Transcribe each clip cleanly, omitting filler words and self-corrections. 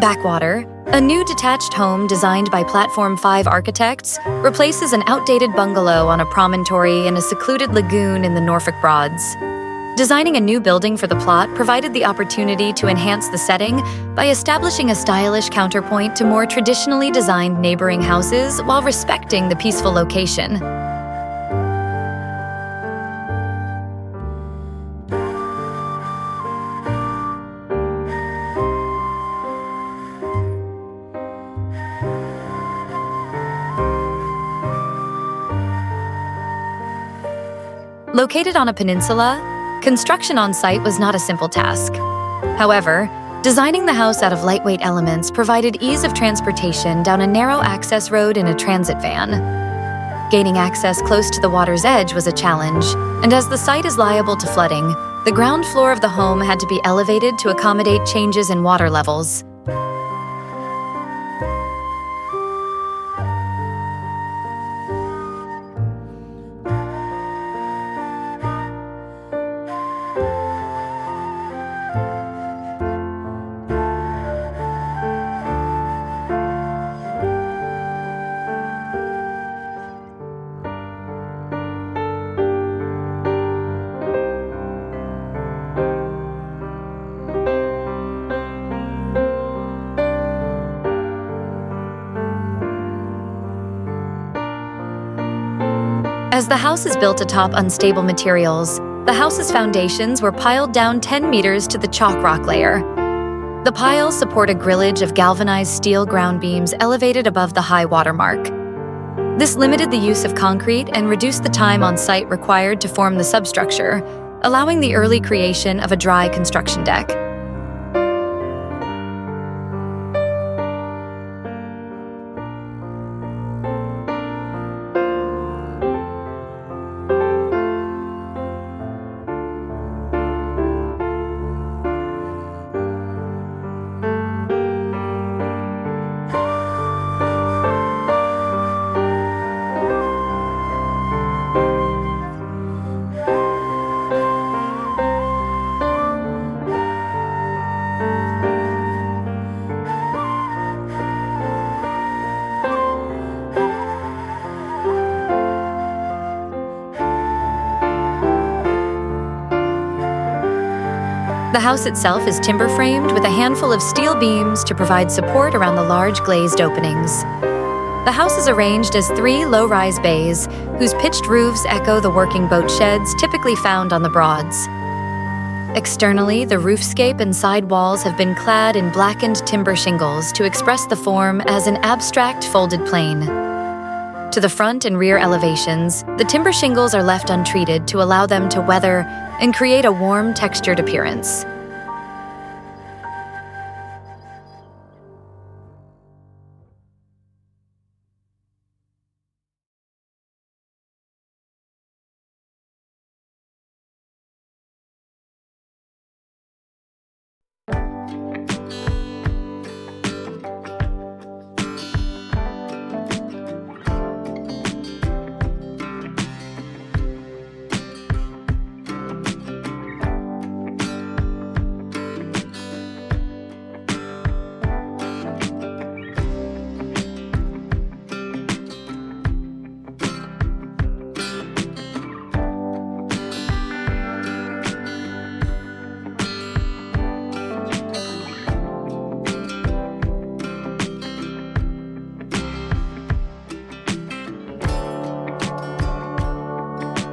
Backwater, a new detached home designed by Platform 5 architects, replaces an outdated bungalow on a promontory in a secluded lagoon in the Norfolk Broads. Designing a new building for the plot provided the opportunity to enhance the setting by establishing a stylish counterpoint to more traditionally designed neighboring houses while respecting the peaceful location. Located on a peninsula, construction on site was not a simple task. However, designing the house out of lightweight elements provided ease of transportation down a narrow access road in a transit van. Gaining access close to the water's edge was a challenge, and as the site is liable to flooding, the ground floor of the home had to be elevated to accommodate changes in water levels. As the house is built atop unstable materials, the house's foundations were piled down 10 meters to the chalk rock layer. The piles support a grillage of galvanized steel ground beams elevated above the high water mark. This limited the use of concrete and reduced the time on site required to form the substructure, allowing the early creation of a dry construction deck. The house itself is timber-framed with a handful of steel beams to provide support around the large glazed openings. The house is arranged as 3 low-rise bays, whose pitched roofs echo the working boat sheds typically found on the Broads. Externally, the roofscape and side walls have been clad in blackened timber shingles to express the form as an abstract folded plane. To the front and rear elevations, the timber shingles are left untreated to allow them to weather and create a warm, textured appearance.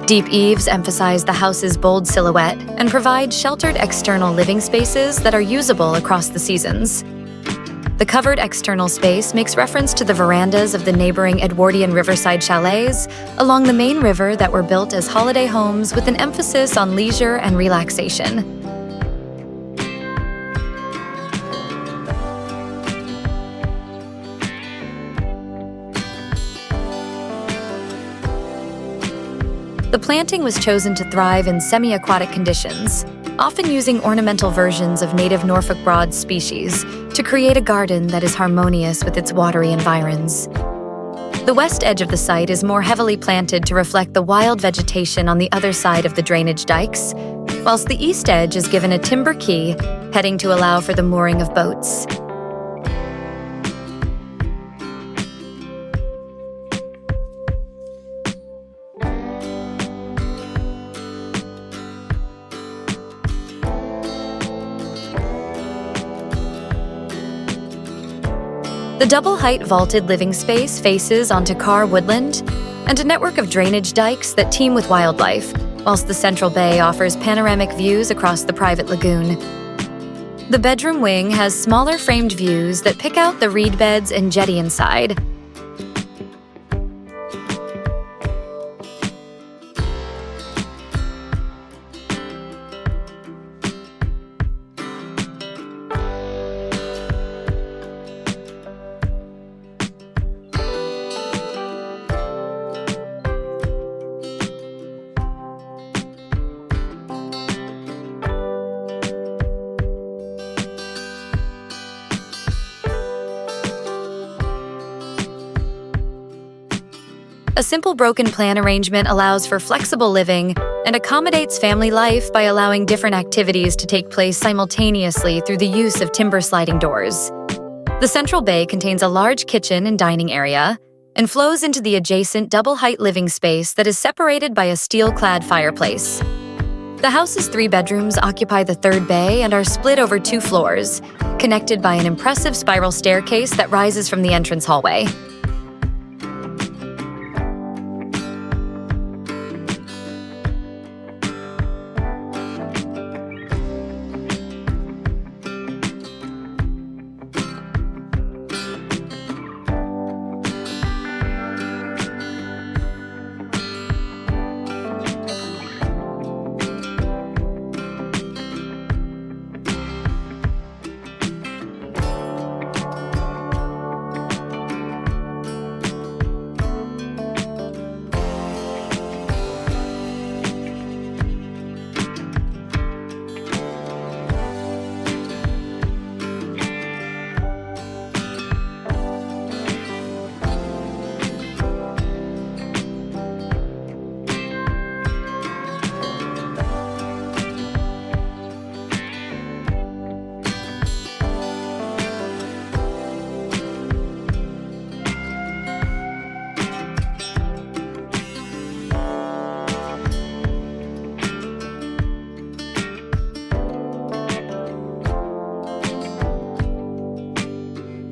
Deep eaves emphasize the house's bold silhouette and provide sheltered external living spaces that are usable across the seasons. The covered external space makes reference to the verandas of the neighboring Edwardian riverside chalets along the main river that were built as holiday homes with an emphasis on leisure and relaxation. The planting was chosen to thrive in semi-aquatic conditions, often using ornamental versions of native Norfolk Broads species to create a garden that is harmonious with its watery environs. The west edge of the site is more heavily planted to reflect the wild vegetation on the other side of the drainage dikes, whilst the east edge is given a timber quay, heading to allow for the mooring of boats. The double-height vaulted living space faces onto Carr woodland and a network of drainage dikes that teem with wildlife, whilst the central bay offers panoramic views across the private lagoon. The bedroom wing has smaller framed views that pick out the reed beds and jetty inside. A simple broken plan arrangement allows for flexible living and accommodates family life by allowing different activities to take place simultaneously through the use of timber sliding doors. The central bay contains a large kitchen and dining area and flows into the adjacent double-height living space that is separated by a steel-clad fireplace. The house's 3 bedrooms occupy the third bay and are split over 2 floors, connected by an impressive spiral staircase that rises from the entrance hallway.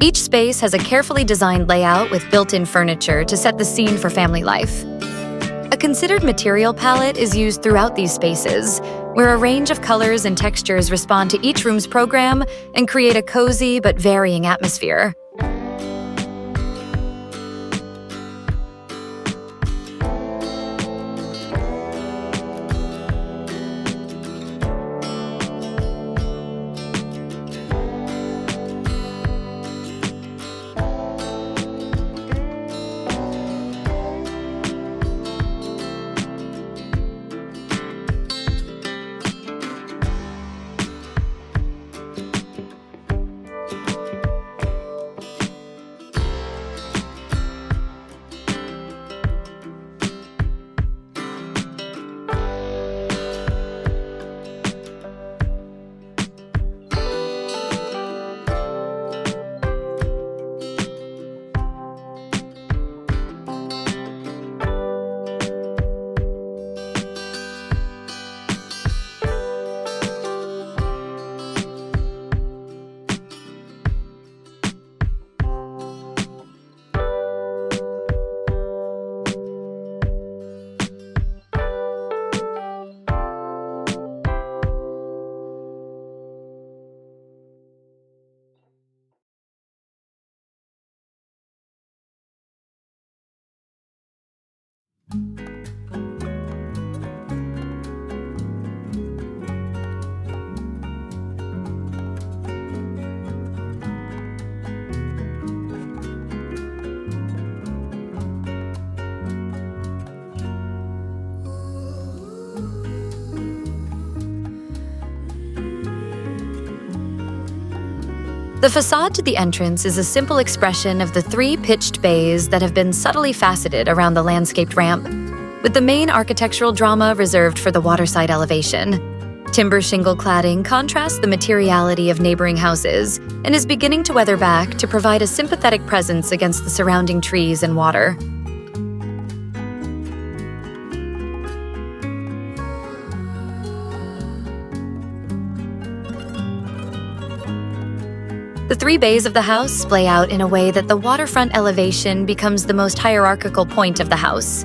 Each space has a carefully designed layout with built-in furniture to set the scene for family life. A considered material palette is used throughout these spaces, where a range of colors and textures respond to each room's program and create a cozy but varying atmosphere. The facade to the entrance is a simple expression of the 3 pitched bays that have been subtly faceted around the landscaped ramp, with the main architectural drama reserved for the waterside elevation. Timber shingle cladding contrasts the materiality of neighboring houses and is beginning to weather back to provide a sympathetic presence against the surrounding trees and water. The 3 bays of the house splay out in a way that the waterfront elevation becomes the most hierarchical point of the house.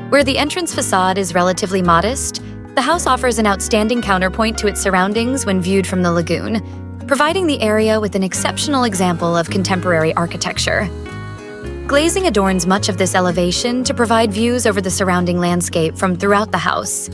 Where the entrance facade is relatively modest, the house offers an outstanding counterpoint to its surroundings when viewed from the lagoon, providing the area with an exceptional example of contemporary architecture. Glazing adorns much of this elevation to provide views over the surrounding landscape from throughout the house,